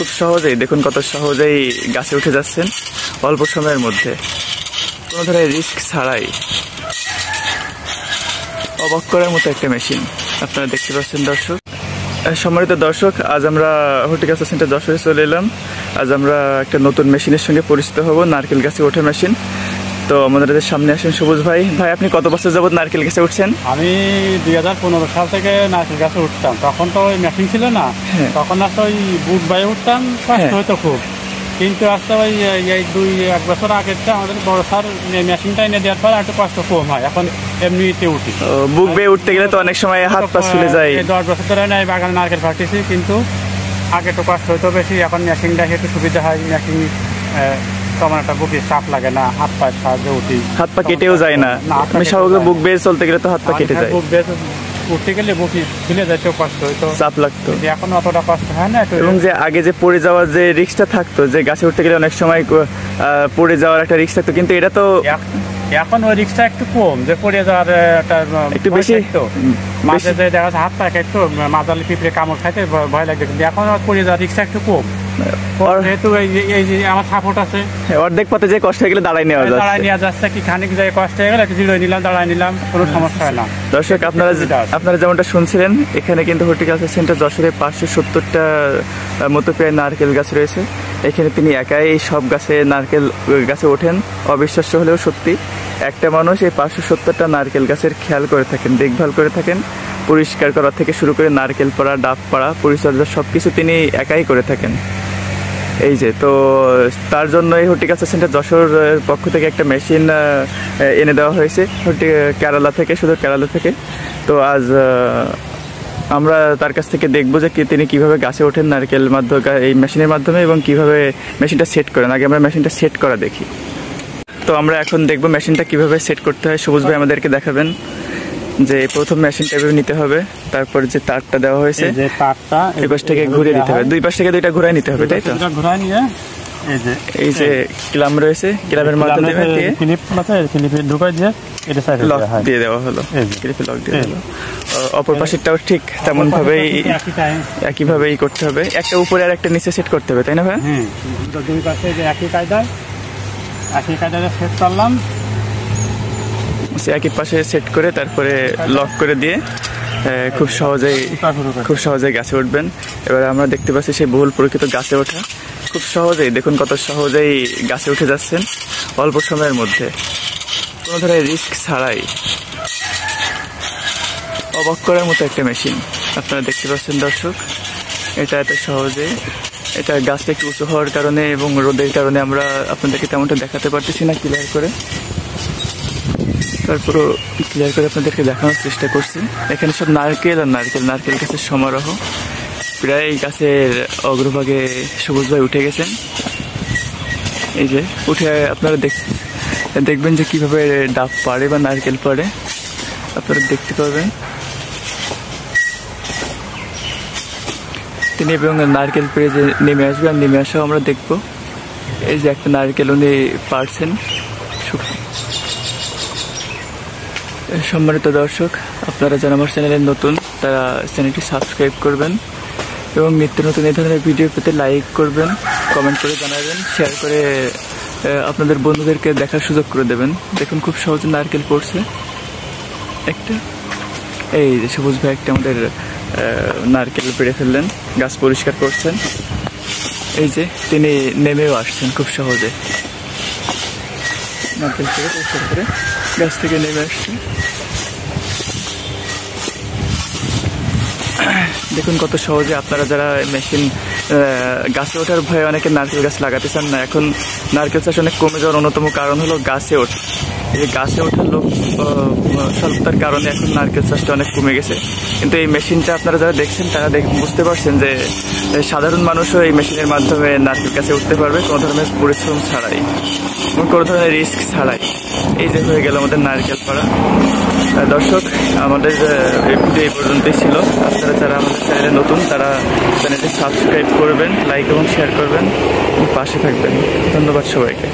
খুব সহজেই দেখুন কত সহজেই গাছে উঠে যাচ্ছেন অল্প সময়ের মধ্যে, কোনো ধরনের রিস্ক ছাড়াই। অবাক করার মতো একটা মেশিন আপনারা দেখতে পাচ্ছেন দর্শক। সম্মানিত দর্শক, আজ আমরা হর্টিকালচার সেন্টার যশোরে চলে এলাম। আজ আমরা একটা নতুন মেশিনের সঙ্গে পরিচিত হব, নারকেল গাছে ওঠা মেশিন। তো আমাদের সামনে আসেন সবুজ ভাই। ভাই, আপনি কত বছর যাবত নারকেল গাছে উঠছেন? আমি 2015 সাল থেকে নারকেল গাছে উঠতাম। তখন তো ওই মেশিন ছিল না, তখন আসলে ওই বুট বাইয়ে উঠতাম, কষ্ট হতো খুব। কিন্তু আসলে ওই এক বছর আগে আমাদের বড় স্যার মেশিনটা এনে দেওয়ার পর একটু কষ্ট কম হয়, এখন এমনিতে উঠি। বুক বেয়ে উঠতে গেলে তো অনেক সময় হাত পা ফুলে যায়। 10 বছর ধরে নাই বাগানে নারকেল ফাটিয়েছি, কিন্তু আগে তো কষ্ট হতো বেশি, এখন মেশিনটা একটু সুবিধা হয়। মেশিন তেমন একটা বুকে চাপ লাগে না, হাত পায়ের সাহায্যে উঠি, হাত পা কেটেও যায় না। আমি স্বাভাবিক বুক বেয়ে চলতে গেলে তো হাত পা কেটে যায়, বুক বেয়ে উঠতে গেলে বুকে ফুলে যাইতেও কষ্ট হইতো, চাপ লাগতো। এখন অতটা কষ্ট হয় না। এবং যে আগে যে পড়ে যাওয়ার যে রিস্কটা থাকতো, যে গাছে উঠতে গেলে অনেক সময় পড়ে যাওয়ার একটা রিস্ক থাকতো, কিন্তু এটা তো এখন ওই রিস্কটা একটু কম, যে পড়ে যাওয়ার একটু বেশি। মাঝে যে দেখা যাচ্ছে হাত পা একটু মাজালি পিঁপড়ে কামড় খাইতে ভয় লাগবে, কিন্তু এখন পড়ে যাওয়ার রিস্কটা একটু কম। যেহেতু এই যে আমার সাপোর্ট আছে, অর্ধেক পথে যে কষ্ট হয়ে গেলে দাঁড়াই নেওয়া যাচ্ছে, কি খানিক যায় কষ্ট হয়ে গেলে জিরোয় নিলাম, দাঁড়াই নিলাম, কোনো সমস্যা হয় না। দর্শক, আপনারা যেমনটা শুনছিলেন, এখানে কিন্তু হর্টিকালচার সেন্টার যশোরে 570টা মতো প্রায় নারকেল গাছ রয়েছে। এখানে তিনি একাই সব নারকেল গাছে ওঠেন। অবিশ্বাস্য হলেও সত্যি, একটা মানুষ এই 570টা নারকেল গাছের খেয়াল করে থাকেন, দেখভাল করে থাকেন। পরিষ্কার করা থেকে শুরু করে নারকেল পাড়া, ডাব পাড়া, পরিচর্যা সব কিছু তিনি একাই করে থাকেন। এই যে তো তার জন্য এই হর্টিকালচার সেন্টার যশোর পক্ষ থেকে একটা মেশিন এনে দেওয়া হয়েছে কেরালা থেকে, শুধু কেরালা থেকে। তো আজ আমরা তার কাছ থেকে দেখবো যে তিনি কিভাবে গাছে ওঠেন নারকেল এই মেশিনের মাধ্যমে, এবং কিভাবে মেশিনটা সেট করেন। আগে আমরা মেশিনটা সেট করা দেখি। তো আমরা এখন দেখবো মেশিনটা কিভাবে সেট করতে হয়। সবুজ ভাই আমাদেরকে দেখাবেন যে প্রথম মেশিনটা এভাবে নিতে হবে, তারপর যে তারটা দেওয়া হয়েছে, যে তারটা এই পাশ থেকে ঘুরিয়ে দিতে হবে, দুই পাশ থেকে দুইটা ঘুরাই নিতে হবে, তাই তো? ঘুরাই নিয়ে এই যে ক্লাম রয়েছে, ক্লাবের মাধ্যমে ক্লিপে ঢুকাই দিয়ে এটা সাইডে লক দিয়ে দেওয়া হলো, ক্লিপে লক দিয়ে দিল। অপর পাশেরটাও ঠিক তেমন ভাবেই একইভাবেই করতে হবে। একটা উপরে আর একটা নিচে সেট করতে হবে, তাই না ভাই? দুই পাশে একই কায়দায় সেট করলাম, একই পাশে সেট করে তারপরে লক করে দিয়ে খুব সহজেই গাছে উঠবেন। এবার আমরা দেখতে পাচ্ছি সেই বহুল পরীক্ষিত গাছে ওঠা। খুব সহজেই দেখুন কত সহজেই গাছে উঠে যাচ্ছেন অল্প সময়ের মধ্যে, কোনো ধরনের রিস্ক ছাড়াই। অবাক করার মতো একটা মেশিন আপনারা দেখতে পাচ্ছেন দর্শক। এটা এত সহজে, এটা গাছটা একটু উঁচু হওয়ার কারণে এবং রোদের কারণে আমরা আপনাদেরকে তেমনটা দেখাতে পারতেছি না ক্লিয়ার করে, তারপরও ক্লিয়ার করে আপনাদেরকে দেখানোর চেষ্টা করছি। এখানে সব নারকেল আর নারকেল গাছের সমারোহ। প্রায় গাছের অগ্রভাগে সবুজ ভাই উঠে গেছেন। এই যে উঠে আপনারা দেখবেন যে কিভাবে ডাব পাড়ে বা নারকেল পাড়ে, আপনারা দেখতে পাবেন। তিনি এবং নারকেল পেড়ে যে নেমে আসবে, আর নেমে আসাও আমরা দেখবো। এই যে একটা নারকেল উনি পাড়ছেন। সম্মানিত দর্শক, আপনারা যারা আমার চ্যানেলে নতুন, তারা চ্যানেলটি সাবস্ক্রাইব করবেন এবং নিত্য নতুন এই ধরনের ভিডিও পেতে লাইক করবেন, কমেন্ট করে জানাবেন, শেয়ার করে আপনাদের বন্ধুদেরকে দেখার সুযোগ করে দেবেন। দেখুন খুব সহজে নারকেল পড়ছে একটা। এই যে সবুজ ভাই একটা আমাদের নারকেল পেড়ে ফেললেন, গাছ পরিষ্কার করছেন। এই যে তিনি নেমেও আসছেন খুব সহজে, নারকেল পেড়ে পরিষ্কার করে গাছ থেকে নেমে আসছে। দেখুন কত সহজে। আপনারা যারা মেশিন গাছে ওঠার ভয়ে অনেকে নারকেল গাছ লাগাতে চান না, এখন নারকেল চাষ অনেক কমে যাওয়ার অন্যতম কারণ হলো গাছে ওঠা। এই গাছে ওঠার লোক স্বল্পতার কারণে এখন নারকেল চাষটা অনেক কমে গেছে। কিন্তু এই মেশিনটা আপনারা যারা দেখছেন তারা বুঝতে পারছেন যে সাধারণ মানুষও এই মেশিনের মাধ্যমে নারকেল গাছে উঠতে পারবে, কোনো ধরনের পরিশ্রম ছাড়াই এবং কোনো ধরনের রিস্ক ছাড়াই। এই যে হয়ে গেল আমাদের নারকেল পাড়া। দর্শক, আমাদের ভিডিও এই পর্যন্তই ছিল। আপনারা যারা আমাদের চ্যানেলে নতুন, তারা চ্যানেলটি সাবস্ক্রাইব করবেন, লাইক এবং শেয়ার করবেন এবং পাশে থাকবেন। ধন্যবাদ সবাইকে।